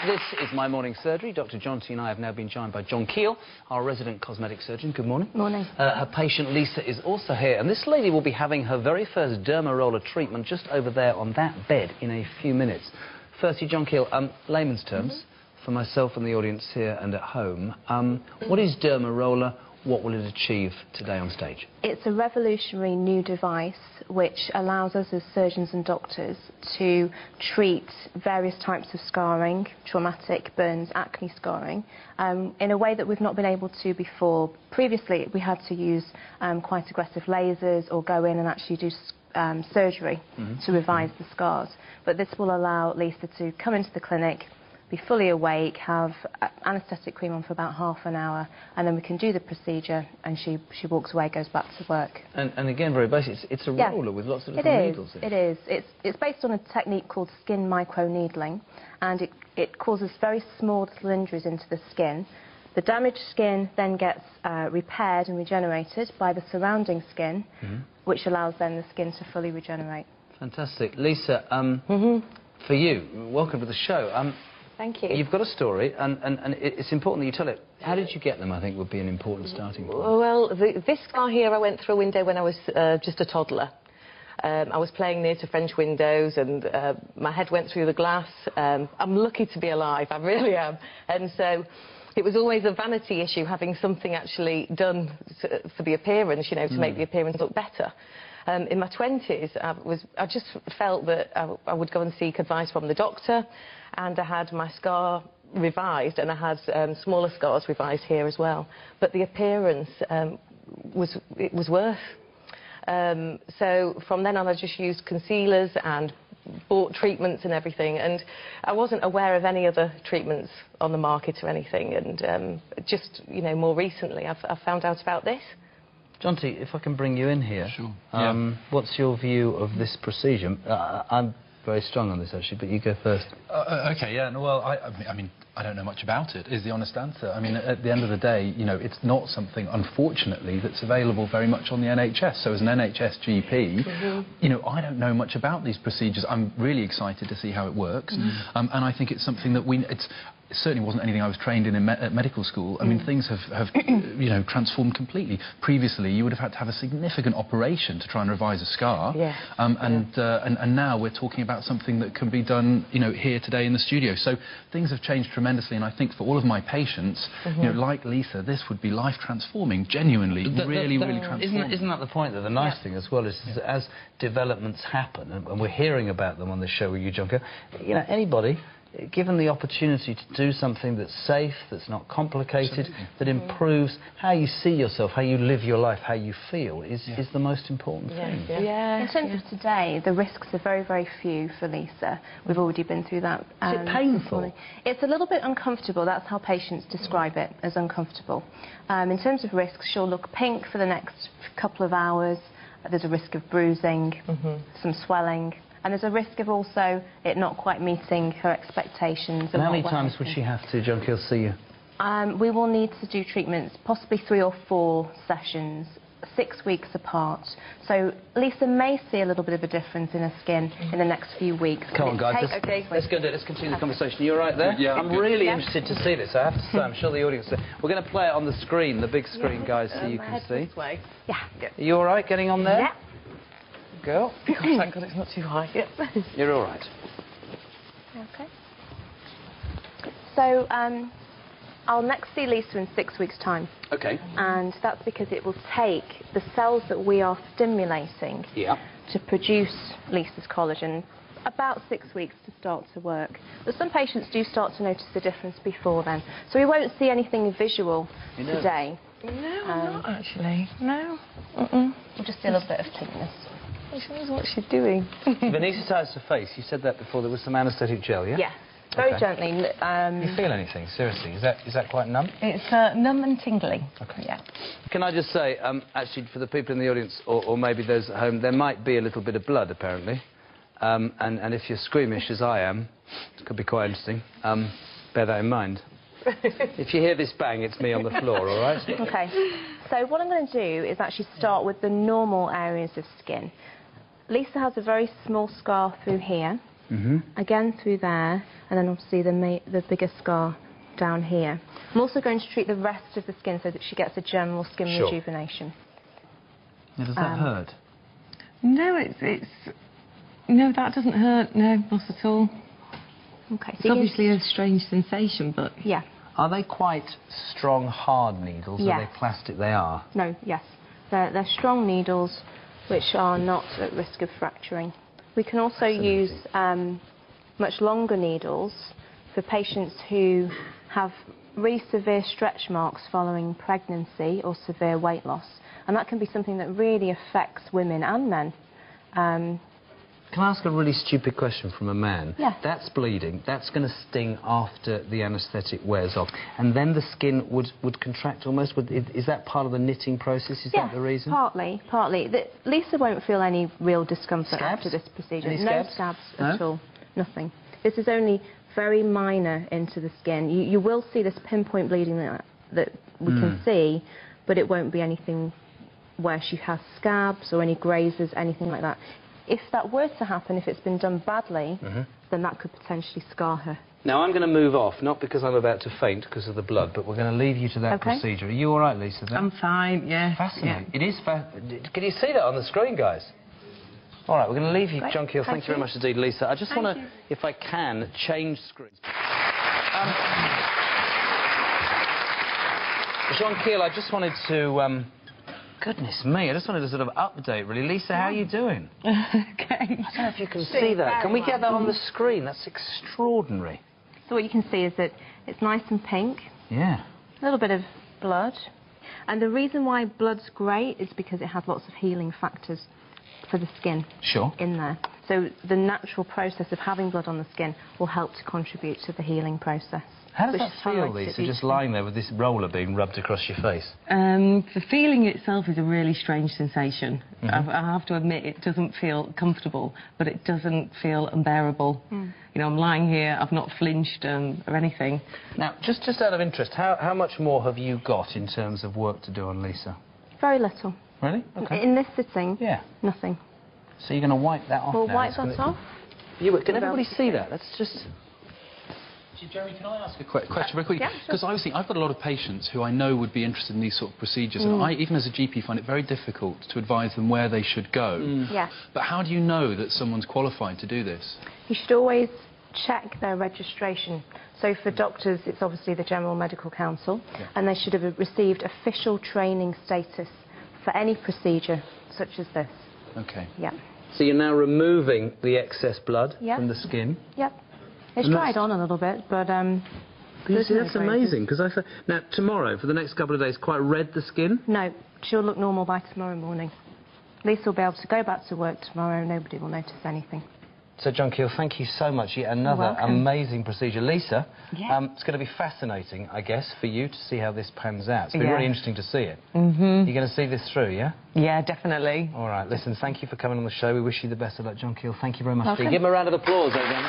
This is My Morning Surgery. Dr. John T and I have now been joined by John Keel, our resident cosmetic surgeon. Good morning. Morning. Her patient Lisa is also here, and this lady will be having her very first Derma roller treatment just over there on that bed in a few minutes. Firstly, John Keel, layman's terms, for myself and the audience here and at home, what is Derma roller? What will it achieve today on stage? It's a revolutionary new device which allows us as surgeons and doctors to treat various types of scarring, traumatic, burns, acne scarring, in a way that we've not been able to before. Previously, we had to use quite aggressive lasers or go in and actually do surgery to revise the scars. But this will allow Lisa to come into the clinic, be fully awake, have anaesthetic cream on for about half an hour, and then we can do the procedure, and she walks away, goes back to work. And again, very basic, it's a roller with lots of little needles in it. It is. It's based on a technique called skin microneedling, and it causes very small little injuries into the skin. The damaged skin then gets repaired and regenerated by the surrounding skin, which allows then the skin to fully regenerate. Fantastic. Lisa, for you, welcome to the show. Thank you. You've got a story, and it's important that you tell it. How did you get them, I think, would be an important starting point. Well, this scar here, I went through a window when I was just a toddler. I was playing near to French windows, and my head went through the glass. I'm lucky to be alive, I really am. And so it was always a vanity issue, having something actually done for the appearance, you know, to make the appearance look better. In my 20s, I just felt that I would go and seek advice from the doctor, and I had my scar revised, and I had smaller scars revised here as well. But the appearance was worse. So from then on, I just used concealers and bought treatments and everything, and I wasn't aware of any other treatments on the market or anything. And just, you know, more recently, I've found out about this. John T, if I can bring you in here. Sure. What's your view of this procedure? I'm very strong on this, actually, but you go first. OK, yeah, no, well, I mean, I don't know much about it, is the honest answer. I mean, at the end of the day, you know, it's not something, unfortunately, that's available very much on the NHS. So as an NHS GP, you know, I don't know much about these procedures. I'm really excited to see how it works. And I think it's something that it certainly wasn't anything I was trained in at medical school. I mean, things have you know, transformed completely. Previously, you would have had to have a significant operation to try and revise a scar. And now we're talking about something that can be done, you know, here today in the studio. So things have changed tremendously, and I think for all of my patients, you know, like Lisa, this would be life transforming, genuinely, really transforming. Isn't that the point, though? The nice thing as well is as developments happen, and we're hearing about them on this show with you, John, you know, anybody given the opportunity to do something that's safe, that's not complicated, that improves how you see yourself, how you live your life, how you feel, is the most important thing. In terms of today, the risks are very, very few for Lisa. We've already been through that. Is it painful? It's a little bit uncomfortable. That's how patients describe it, as uncomfortable. In terms of risks, she'll look pink for the next couple of hours. There's a risk of bruising, some swelling. And there's a risk of also it not quite meeting her expectations. And how many times would she have to, John Keel, see you? We will need to do treatments, possibly 3 or 4 sessions, 6 weeks apart. So Lisa may see a little bit of a difference in her skin in the next few weeks. Come on, guys. Let's go do it. Let's continue the conversation. You all right there? Yeah. I'm really interested to see this. I have to say, I'm sure the audience. We're going to play it on the screen, the big screen, guys, so you can see. This way. Are you all right getting on there? Yeah. Girl. Thank God it's not too high. You're all right. OK. So I'll next see Lisa in 6 weeks' time. OK. And that's because it will take the cells that we are stimulating to produce Lisa's collagen about 6 weeks to start to work. But some patients do start to notice the difference before then. So we won't see anything visual today. No, I'm not actually. No. We'll just see a little bit of thickness. She knows what she's doing. Vanessa ties her face. You said that before. There was some anaesthetic gel, yeah? Yes, very gently. You feel anything? Seriously? Is that quite numb? It's numb and tingly. OK. Yeah. Can I just say, actually, for the people in the audience, or maybe those at home, there might be a little bit of blood, apparently. And if you're squeamish, as I am, it could be quite interesting. Bear that in mind. If you hear this bang, it's me on the floor, all right? OK. So what I'm going to do is actually start with the normal areas of skin. Lisa has a very small scar through here. again through there, and then obviously the bigger scar down here. I'm also going to treat the rest of the skin so that she gets a general skin rejuvenation. Now, does that hurt? No, no, that doesn't hurt. No, not at all. Okay. It's obviously a strange sensation, but... Yeah. Are they quite strong, hard needles? Yes. Are they plastic? They are? No, yes. They're strong needles which are not at risk of fracturing. We can also use much longer needles for patients who have really severe stretch marks following pregnancy or severe weight loss. And that can be something that really affects women and men. Can I ask a really stupid question from a man? Yeah. That's bleeding. That's going to sting after the anaesthetic wears off. And then the skin would contract almost? Is that part of the knitting process? Is that the reason? Partly. Lisa won't feel any real discomfort after this procedure. Any no scabs? scabs at all. Nothing. This is only very minor into the skin. You will see this pinpoint bleeding that we can see, but it won't be anything where she has scabs or any grazes, anything like that. If that were to happen, if it's been done badly, then that could potentially scar her. Now, I'm going to move off, not because I'm about to faint because of the blood, but we're going to leave you to that procedure. Are you all right, Lisa? Then? I'm fine, yeah. Fascinating. Yeah. It is Can you see that on the screen, guys? All right, we're going to leave you, John Keel. Thank you very much indeed, Lisa. I just want to, if I can, change screens. John Keel, I just wanted to... goodness me, I just wanted to sort of update, really. Lisa, how are you doing? Okay. I don't know if you can see that. Can we get that on the screen? That's extraordinary. So what you can see is that it's nice and pink. Yeah. A little bit of blood. And the reason why blood's great is because it has lots of healing factors for the skin in there. So the natural process of having blood on the skin will help to contribute to the healing process. How does that feel, Lisa, just lying there with this roller being rubbed across your face? The feeling itself is a really strange sensation. I have to admit, it doesn't feel comfortable, but it doesn't feel unbearable. You know, I'm lying here, I've not flinched or anything. Now, just out of interest, how much more have you got in terms of work to do on Lisa? Very little. Really? Okay. In this sitting, nothing. So you're going to wipe that off now? We'll wipe that off. Can everybody see that? That's just... Jeremy, can I ask a question very quickly? Yeah, Because obviously I've got a lot of patients who I know would be interested in these sort of procedures, and I, even as a GP, find it very difficult to advise them where they should go. Yes. But how do you know that someone's qualified to do this? You should always check their registration. So for doctors, it's obviously the General Medical Council, and they should have received official training status for any procedure such as this. Okay. Yeah. So you're now removing the excess blood from the skin? Yep. It's dried on a little bit, but... you see, that's amazing, because now, tomorrow, for the next couple of days, quite red, the skin? No, she'll look normal by tomorrow morning. Lisa will be able to go back to work tomorrow, nobody will notice anything. So, John Keel, thank you so much. Yet another amazing procedure. Lisa, it's going to be fascinating, I guess, for you to see how this pans out. It's been really interesting to see it. You're going to see this through, yeah? Yeah, definitely. All right, listen, thank you for coming on the show. We wish you the best of luck, John Keel. Thank you very much. Give him a round of applause, again.